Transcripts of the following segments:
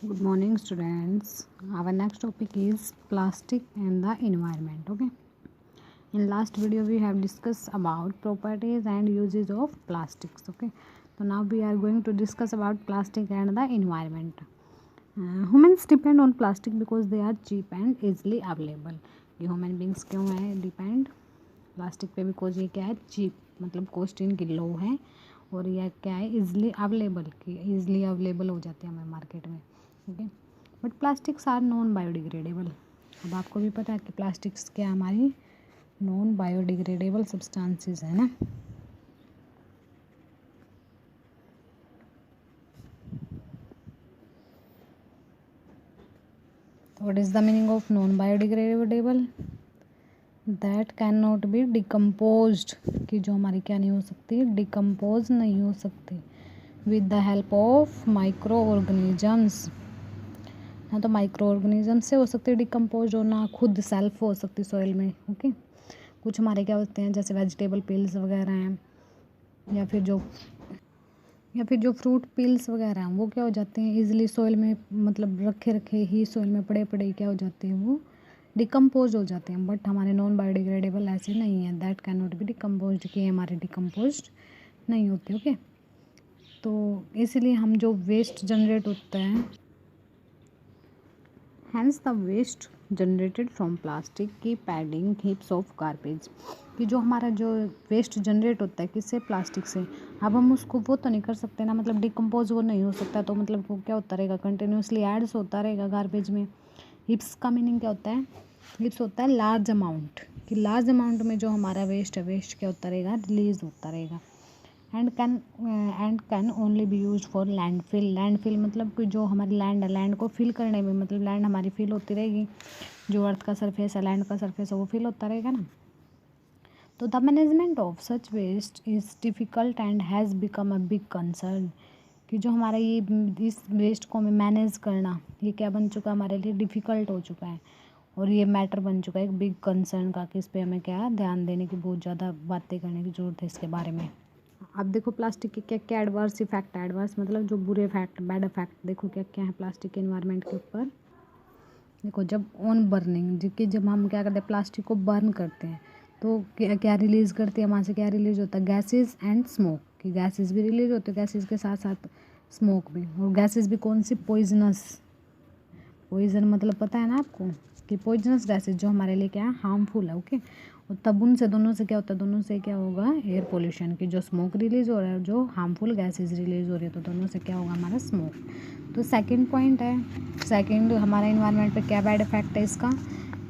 Good morning, students. Our next topic is plastic and the environment. Okay. In last video, we have discussed about properties and uses of plastics. Okay. So now we are going to discuss about plastic and the environment. Humans depend on plastic because they are cheap and easily available. ये human beings क्यों है depend plastic पे? Because ये क्या है, cheap, मतलब cost इनकी लो है और यह क्या है, इजली अवेलेबल, कि ईजिली अवेलेबल हो जाते हैं हमें मार्केट में. Okay. But plastics are non biodegradable. अब आपको भी पता है कि प्लास्टिक्स क्या हमारी नॉन बायोडिग्रेडेबल सब्सटेंसेस है ना. What is the meaning of non biodegradable? That can not be decomposed, कि जो हमारी क्या नहीं हो सकती, डिकम्पोज नहीं हो सकती with the help of micro organisms. ना तो माइक्रो ऑर्गेनिज्म से हो सकती है डिकम्पोज, और ना खुद सेल्फ हो सकती सॉइल में. ओके. कुछ हमारे क्या होते हैं, जैसे वेजिटेबल पील्स वगैरह हैं, या फिर जो फ्रूट पील्स वगैरह हैं, वो क्या हो जाते हैं इजीली सॉइल में, मतलब रखे रखे ही सॉइल में पड़े पड़े क्या हो जाते हैं, वो डिकम्पोज हो जाते हैं. बट हमारे नॉन बायोडिग्रेडेबल ऐसे नहीं है. That can not be decompose, कि हमारे डिकम्पोज नहीं होते. ओके. तो इसीलिए हम जो वेस्ट जनरेट होता है, hence the waste generated from plastic की पैडिंग हिप्स ऑफ गार्बेज, कि जो हमारा जो वेस्ट जनरेट होता है किससे, प्लास्टिक से. अब हम उसको वो तो नहीं कर सकते ना, मतलब डिकम्पोज वो नहीं हो सकता, तो मतलब वो क्या होता रहेगा, कंटिन्यूसली एड्स होता रहेगा गार्बेज में. हिप्स का मीनिंग क्या होता है? हिप्स होता है लार्ज अमाउंट, कि लार्ज अमाउंट में जो हमारा वेस्ट है, वेस्ट क्या होता रहेगा, रिलीज होता रहेगा. And can only B use for landfill. Landfill मतलब कि जो हमारी लैंड है, लैंड को फिल करने में, मतलब लैंड हमारी फिल होती रहेगी, जो अर्थ का सरफेस है, लैंड का सरफेस है, वो फिल होता रहेगा ना. तो the management of such waste is difficult and has become a big concern, कि जो हमारा ये इस वेस्ट को हमें मैनेज करना, ये क्या बन चुका है, हमारे लिए डिफ़िकल्ट हो चुका है, और ये मैटर बन चुका है एक बिग कंसर्न का, कि इस पर हमें क्या ध्यान देने की, बहुत ज़्यादा बातें करने की ज़रूरत है इसके बारे में. अब देखो प्लास्टिक के क्या क्या एडवर्स इफेक्ट है. एडवर्स मतलब जो बुरे इफेक्ट, बैड इफेक्ट, देखो क्या क्या है प्लास्टिक के एनवायरनमेंट के ऊपर. देखो, जब ऑन बर्निंग, जब हम क्या करते हैं, प्लास्टिक को बर्न करते हैं, तो क्या क्या रिलीज़ करती है, वहाँ से क्या रिलीज़ होता है, गैसेस एंड स्मोक, कि गैसेस भी रिलीज़ होते हैं, गैसेस के साथ साथ स्मोक भी. और गैसेस भी कौन सी, पॉइजनस. पॉइजन मतलब पता है ना आपको, कि पॉइजनस गैसेस जो हमारे लिए क्या है, हार्मफुल है. ओके. और तब उनसे, दोनों से क्या होता है, दोनों से क्या होगा, एयर पोल्यूशन, की जो स्मोक रिलीज़ हो रहा है, जो हार्मफुल गैसेस रिलीज़ हो रही है, तो दोनों से क्या होगा, हमारा स्मोक. तो सेकंड पॉइंट है, सेकंड हमारा इन्वायरमेंट पे क्या बैड इफेक्ट है इसका,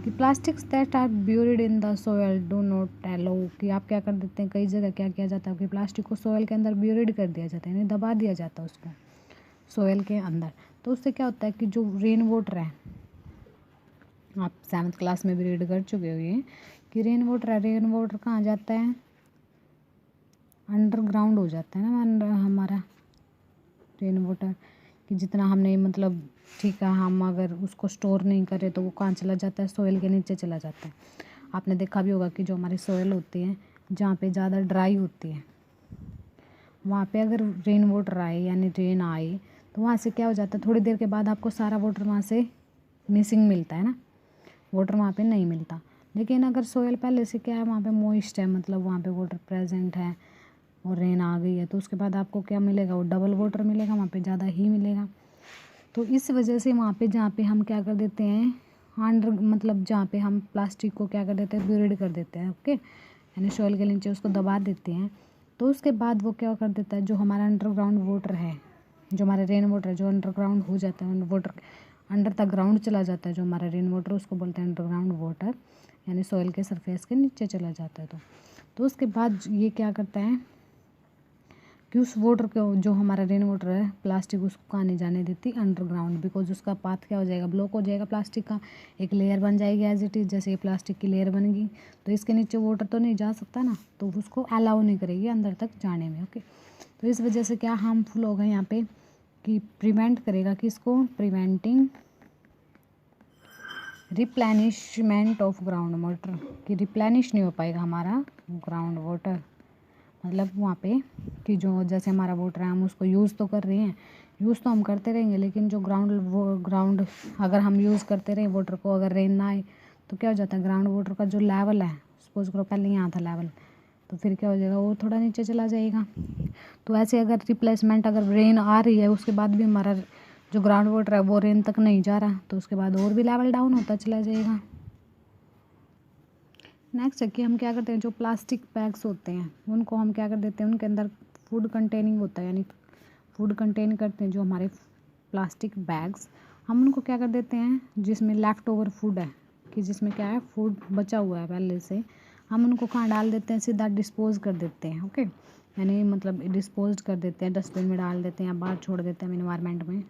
कि plastics that are buried in the soil do not allow, कि आप क्या कर देते हैं, कई जगह क्या किया जाता है कि प्लास्टिक को सोयल के अंदर ब्यूरिड कर दिया जाता है, यानी दबा दिया जाता है उसको सोयल के अंदर. तो उससे क्या होता है कि जो रेन वाटर है, आप 7th क्लास में भी रीड कर चुके हो ये, कि रेन वाटर है, रेन वाटर कहाँ जाता है, अंडरग्राउंड हो जाता है ना हमारा रेन वाटर, कि जितना हमने, मतलब ठीक है, हम अगर उसको स्टोर नहीं करें तो वो कहाँ चला जाता है, सोयल के नीचे चला जाता है. आपने देखा भी होगा कि जो हमारी सोयल होती है, जहाँ पे ज़्यादा ड्राई होती है, वहाँ पे अगर रेन वाटर आए, यानी रेन आए, तो वहाँ से क्या हो जाता है, थोड़ी देर के बाद आपको सारा वाटर वहाँ से मिसिंग मिलता है ना, वाटर वहाँ पे नहीं मिलता. लेकिन अगर सोयल पहले से क्या है, वहाँ पे मॉइस्ट है, मतलब वहाँ पे वाटर प्रेजेंट है, और रेन आ गई है, तो उसके बाद आपको क्या मिलेगा, वो डबल वाटर मिलेगा, वहाँ पे ज़्यादा ही मिलेगा. तो इस वजह से वहाँ पे, जहाँ पे हम क्या कर देते हैं, अंडर, मतलब जहाँ पे हम प्लास्टिक को क्या कर देते हैं, ब्यूरिड कर देते हैं. ओके. यानी सोयल के नीचे उसको दबा देते हैं, तो उसके बाद वो क्या कर देता है, जो हमारा अंडरग्राउंड वाटर है, जो हमारा रेन वाटर है, जो अंडरग्राउंड हो जाता है, वाटर अंडर द ग्राउंड चला जाता है, जो हमारा रेन वाटर, उसको बोलते हैं अंडरग्राउंड वाटर, यानी सॉइल के सरफेस के नीचे चला जाता है. तो उसके बाद ये क्या करता है, कि उस वाटर को, जो हमारा रेन वाटर है, प्लास्टिक उसको कहाँ नहीं जाने देती, अंडरग्राउंड, बिकॉज उसका पाथ क्या हो जाएगा, ब्लॉक हो जाएगा, प्लास्टिक का एक लेयर बन जाएगी एज इट इज़. जैसे ये प्लास्टिक की लेयर बन गई, तो इसके नीचे वाटर तो नहीं जा सकता ना, तो उसको अलाउ नहीं करेगी अंदर तक जाने में. ओके. तो इस वजह से क्या हार्मफुल होगा यहाँ पे, कि प्रिवेंट करेगा, किसको, preventing replenishment of ground water, कि रिप्लेनिश नहीं हो पाएगा हमारा ग्राउंड वाटर, मतलब वहाँ पे, कि जो जैसे हमारा वाटर है, हम उसको यूज़ तो कर रहे हैं, यूज़ तो हम करते रहेंगे, लेकिन जो ग्राउंड अगर हम यूज़ करते रहे वाटर को, अगर रेन ना आए तो क्या हो जाता है, ग्राउंड वाटर का जो लेवल है, सपोज करो पहले यहाँ था लेवल, तो फिर क्या हो जाएगा, वो थोड़ा नीचे चला जाएगा। तो ऐसे अगर रिप्लेसमेंट, अगर रेन आ रही है उसके बाद भी हमारा जो ग्राउंड वाटर है वो रेन तक नहीं जा रहा, तो उसके बाद और भी लेवल डाउन होता चला जाएगा। नेक्स्ट है कि हम क्या करते हैं, जो प्लास्टिक बैग्स होते हैं उनको हम क्या कर देते हैं, उनके अंदर फूड कंटेनिंग होता है, यानी फूड कंटेन करते हैं जो हमारे प्लास्टिक बैग्स, हम उनको क्या कर देते हैं, जिसमें लेफ़्ट ओवर फूड है, कि जिसमें क्या है, फूड बचा हुआ है पहले से, हम उनको कहाँ डाल देते हैं, सीधा डिस्पोज कर देते हैं। ओके, यानी मतलब डिस्पोज कर देते हैं, डस्टबिन में डाल देते हैं या बाहर छोड़ देते हैं इन्वायरमेंट में।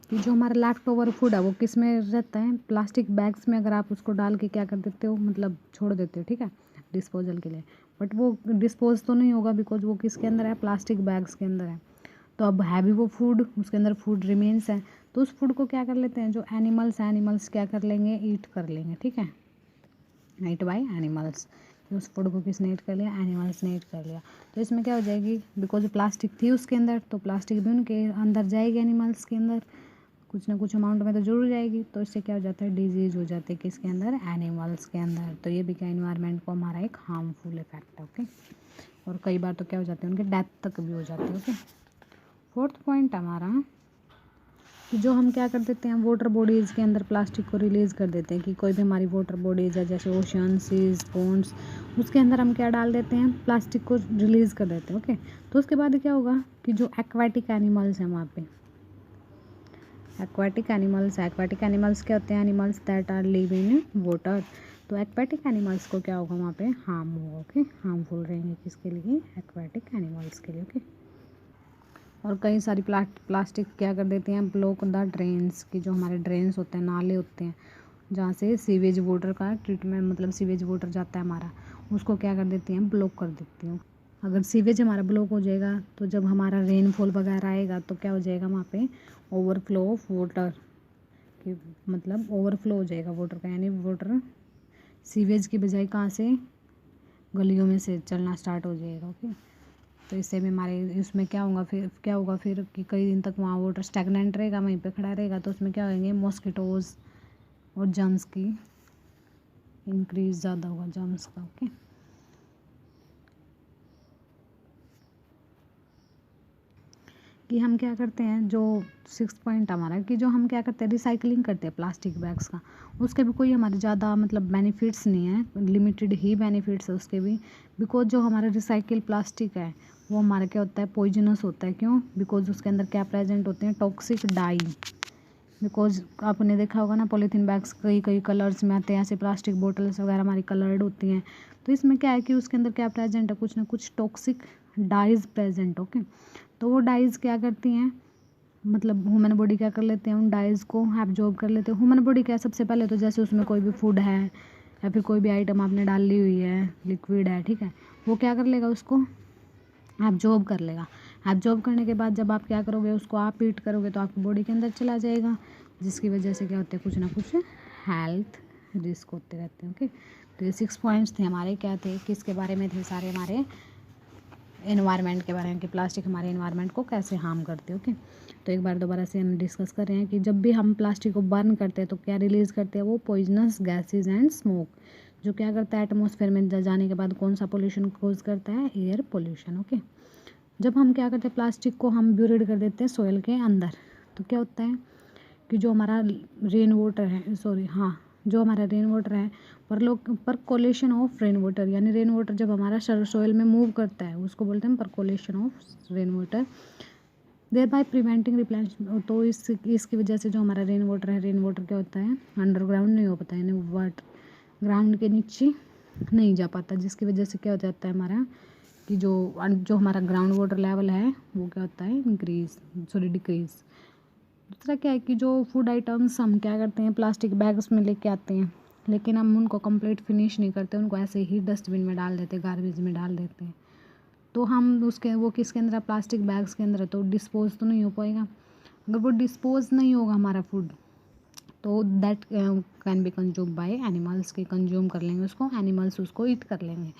कि जो हमारा लेफ़्ट ओवर फूड है वो किस में रहता है, प्लास्टिक बैग्स में, अगर आप उसको डाल के क्या कर देते हो, मतलब छोड़ देते हो, ठीक है, डिस्पोजल के लिए, बट वो डिस्पोज तो नहीं होगा, बिकॉज वो किसके अंदर है, प्लास्टिक बैग्स के अंदर है। तो अब है भी वो फूड, उसके अंदर फूड रिमेन्स है, तो उस फूड को क्या कर लेते हैं, जो एनिमल्स हैं, एनिमल्स क्या कर लेंगे, ईट कर लेंगे, ठीक है, ईट बाय एनिमल्स। उस फूड को किसने ईट कर लिया, एनिमल्स ने ईट कर लिया। तो इसमें क्या हो जाएगी, बिकॉज प्लास्टिक थी उसके अंदर, तो प्लास्टिक भी उनके अंदर जाएगी, एनिमल्स के अंदर कुछ ना कुछ अमाउंट में तो जरूर जाएगी, तो इससे क्या हो जाता है, डिजीज़ हो जाती है किसके अंदर, एनिमल्स के अंदर। तो ये भी क्या, इन्वायरमेंट को हमारा एक हार्मफुल इफेक्ट है। ओके, और कई बार तो क्या हो जाते हैं, उनके डेथ तक भी हो जाते हैं। ओके, फोर्थ पॉइंट हमारा कि जो हम क्या कर देते हैं, वाटर बॉडीज़ के अंदर प्लास्टिक को रिलीज़ कर देते हैं, कि कोई भी हमारी वाटर बॉडीज़ है जैसे ओशन, सीज, पॉन्ड्स, उसके अंदर हम क्या डाल देते हैं, प्लास्टिक को रिलीज़ कर देते हैं। ओके, तो उसके बाद क्या होगा कि जो एक्वाटिक एनिमल्स हैं वहाँ पे, एक्वाटिक एनिमल्स क्या होते हैं, animals that are live in water. तो एक्वाटिक एनिमल्स को क्या होगा, वहाँ पे हार्म होगा। ओके, हार्मफुल रहेंगे किसके लिए, एक्वाटिक एनिमल्स के लिए। ओके, और कई सारी प्लास्टिक क्या कर देते हैं, ब्लॉक द ड्रेन्स, की जो हमारे ड्रेन्स होते हैं, नाले होते हैं, जहाँ से सीवेज वाटर का ट्रीटमेंट, मतलब सीवेज वाटर जाता है हमारा, उसको क्या कर देती हैं, ब्लॉक कर देती हैं। अगर सीवेज हमारा ब्लॉक हो जाएगा तो जब हमारा रेनफॉल वगैरह आएगा तो क्या हो जाएगा, वहाँ पे ओवरफ्लो ऑफ वाटर, कि मतलब ओवरफ्लो हो जाएगा वाटर का, यानी वाटर सीवेज की बजाय कहाँ से, गलियों में से चलना स्टार्ट हो जाएगा। ओके, तो इससे भी हमारे इसमें क्या होगा फिर कि कई दिन तक वहाँ वाटर स्टैगनेंट रहेगा, वहीं पे खड़ा रहेगा, तो उसमें क्या होंगे, मॉस्किटोज़ और जर्म्स की इंक्रीज ज़्यादा होगा, जर्म्स का। ओके, कि हम क्या करते हैं, जो 6 पॉइंट हमारा, कि जो हम क्या करते हैं, रिसाइकलिंग करते हैं प्लास्टिक बैग्स का, उसके भी कोई हमारे ज़्यादा मतलब बेनिफिट्स नहीं है, लिमिटेड ही बेनिफिट्स है उसके भी। बिकॉज जो हमारा रिसाइकिल प्लास्टिक है वो हमारा क्या होता है, पॉइजनस होता है। क्यों, बिकॉज उसके अंदर क्या प्रेजेंट होते हैं, टॉक्सिक डाई। बिकॉज आपने देखा होगा ना, पॉलीथीन बैग्स कई कई कलर्स में आते हैं, ऐसे प्लास्टिक बोटल्स वगैरह हमारी कलर्ड होती हैं, तो इसमें क्या है कि उसके अंदर क्या प्रेजेंट है, कुछ ना कुछ टॉक्सिक डाइज प्रेजेंट। ओके, तो वो डाइज क्या करती हैं, मतलब ह्यूमन बॉडी क्या कर लेते हैं, उन डाइज को एब्जॉर्ब कर लेते हैं। ह्यूमन बॉडी क्या, सबसे पहले तो जैसे उसमें कोई भी फूड है या फिर कोई भी आइटम आपने डाल ली हुई है, लिक्विड है, ठीक है, वो क्या कर लेगा, उसको एब्जॉर्ब कर लेगा। एब्जॉर्ब करने के बाद जब आप क्या करोगे, उसको आप ईट करोगे तो आपकी बॉडी के अंदर चला जाएगा, जिसकी वजह से क्या होते हैं, कुछ ना कुछ हेल्थ रिस्क होते रहते हैं। ओके, तो ये 6 पॉइंट्स थे हमारे, क्या थे, किसके बारे में थे, सारे हमारे एनवायरनमेंट के बारे में, कि प्लास्टिक हमारे एनवायरनमेंट को कैसे हार्म करते हैं। ओके, तो एक बार दोबारा से हम डिस्कस कर रहे हैं कि जब भी हम प्लास्टिक को बर्न करते हैं तो क्या रिलीज़ करते हैं, वो पॉइजनस गैसेज एंड स्मोक, जो क्या करता है, एटमॉस्फेयर में जाने के बाद कौन सा पोल्यूशन कोज करता है, एयर पोल्यूशन। ओके, जब हम क्या करते हैं, प्लास्टिक को हम ब्यूरिड कर देते हैं सोइल के अंदर, तो क्या होता है कि जो हमारा रेन वाटर है, जो हमारा रेन वाटर है, परकोलेशन ऑफ रेन वाटर, यानी रेन वाटर जब हमारा सोइल में मूव करता है उसको बोलते हैं percolation of rain water, thereby preventing replenishment. तो इसकी वजह से जो हमारा रेन वाटर क्या होता है, अंडरग्राउंड नहीं हो पाता, यानी वाट ग्राउंड के नीचे नहीं जा पाता, जिसकी वजह से क्या हो जाता है हमारा, कि जो हमारा ग्राउंड वाटर लेवल है वो क्या होता है, डिक्रीज। दूसरा क्या है कि जो फूड आइटम्स हम क्या करते हैं, प्लास्टिक बैग्स में लेके आते हैं, लेकिन हम उनको कंप्लीट फिनिश नहीं करते, उनको ऐसे ही डस्टबिन में डाल देते हैं, गार्बेज में डाल देते हैं, तो हम वो किसके अंदर है, प्लास्टिक बैग्स के अंदर है, तो डिस्पोज तो नहीं हो पाएगा। अगर वो डिस्पोज नहीं होगा हमारा फूड, तो that can be consume by animals, के कंज्यूम कर लेंगे उसको, एनिमल्स उसको ईट कर लेंगे,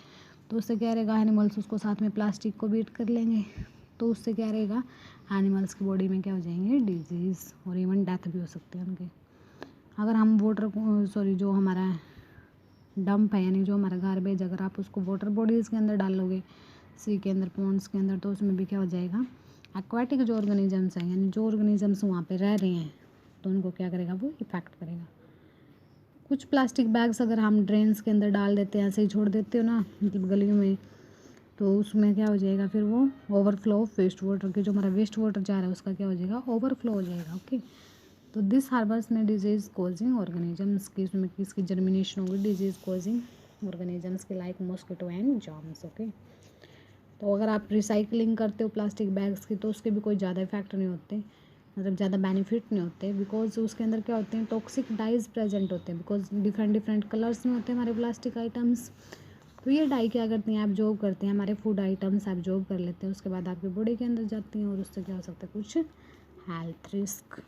तो उससे क्या रहेगा, एनिमल्स उसको साथ में प्लास्टिक को भी ईट कर लेंगे। तो उससे क्या रहेगा, एनिमल्स की बॉडी में क्या हो जाएंगे, डिजीज़ और इवन डेथ भी हो सकते हैं उनके। अगर हम वाटर को जो हमारा डंप है यानी जो हमारा गार्बेज, अगर आप उसको वाटर बॉडीज़ के अंदर डालोगे, सी के अंदर, पॉन्ड्स के अंदर, तो उसमें भी क्या हो जाएगा, एक्वाटिक जो ऑर्गेनिजम्स हैं यानी जो ऑर्गेनिजम्स वहाँ पे रह रहे हैं तो उनको क्या करेगा, वो इफेक्ट करेगा। कुछ प्लास्टिक बैग्स अगर हम ड्रेन्स के अंदर डाल देते हैं, ऐसे ही छोड़ देते हो ना, मतलब गलियों में, तो उसमें क्या हो जाएगा, फिर वो ओवरफ्लो ऑफ वेस्ट वाटर के, जो हमारा वेस्ट वाटर जा रहा है उसका क्या हो जाएगा, ओवरफ्लो हो जाएगा। ओके, तो दिस हार्बर्स में डिजीज़ कॉजिंग ऑर्गेनिजम्स की, उसमें किसकी जर्मिनेशन होगी, डिजीज़ कॉजिंग ऑर्गेनिजम्स के, like mosquito and germs. Okay, तो अगर आप रिसाइकलिंग करते हो प्लास्टिक बैग्स की तो उसके भी कोई ज़्यादा इफेक्ट नहीं होते, मतलब ज़्यादा बेनिफिट नहीं होते, बिकॉज उसके अंदर क्या होते हैं, टॉक्सिक डाइज प्रेजेंट होते हैं, बिकॉज डिफरेंट डिफरेंट कलर्स में होते हैं हमारे प्लास्टिक आइटम्स। तो ये डाई क्या करती हैं, एब्जॉर्ब करते हैं, हमारे फूड आइटम्स एब्जॉर्ब कर लेते हैं, उसके बाद आपकी बॉडी के अंदर जाती हैं और उससे क्या हो सकता है, कुछ हेल्थ रिस्क।